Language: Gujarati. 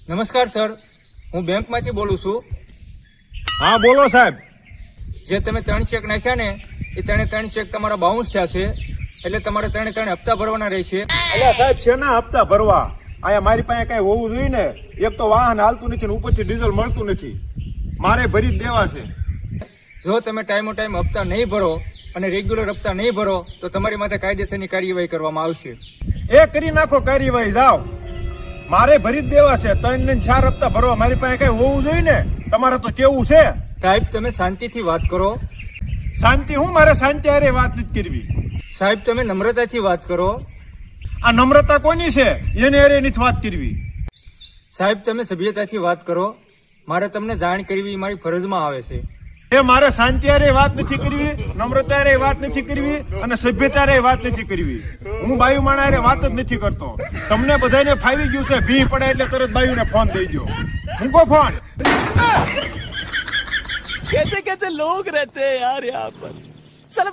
નમસ્કાર સર, હું બેંકમાંથી બોલું છું. હા બોલો સાહેબ. જે તમે 3 ચેક નાખ્યા ને એ 3 ચેક તમારા બાઉન્સ થયા છે, એટલે તમારે 3 હપ્તા ભરવાના રહેશે. અલ્યા સાહેબ શેના હપ્તા ભરવા? અહીંયા મારી પાસે કઈ હોવું જોઈએ ને. એક તો વાહન હાલતું નથી ને ઉપરથી ડીઝલ મળતું નથી. મારે ભરી જ દેવા છે. જો તમે ટાઈમ હપ્તા નહીં ભરો અને રેગ્યુલર હપ્તા નહીં ભરો તો તમારી માથે કાયદેસરની કાર્યવાહી કરવામાં આવશે. એ કરી નાખો કાર્યવાહી, જાઓ. મારે ભરી જ દેવા છે. 3 ને 4 હપ્તા ભરવા મારી પાસે કઈ હોવું જોઈએ ને. તમારે તો કેવું છે? સાહેબ, તમે શાંતિથી વાત કરો. શાંતિ હું? મારે શાંતિ હારે વાત નથી કરવી. સાહેબ, તમે નમ્રતાથી વાત કરો. આ નમ્રતા કોની છે? એને હારે નથી વાત કરવી. સાહેબ, તમે સભ્યતાથી વાત કરો. મારે તમને જાણ કરવી મારી ફરજમાં આવે છે. એ મારે શાંતિ હારે વાત નથી કરવી, નમ્રતા હારે વાત નથી કરવી અને સભ્યતા હારે વાત નથી કરવી. હું બાયુ માણા હારે વાત જ નથી કરતો. તમને બધાને ફાવી ગયું છે. ભી પડે એટલે તરત બાયુને ફોન દઈ દો. મૂકો ફોન. कैसे कैसे लोग रहते हैं यार यहाँ पर। साला तो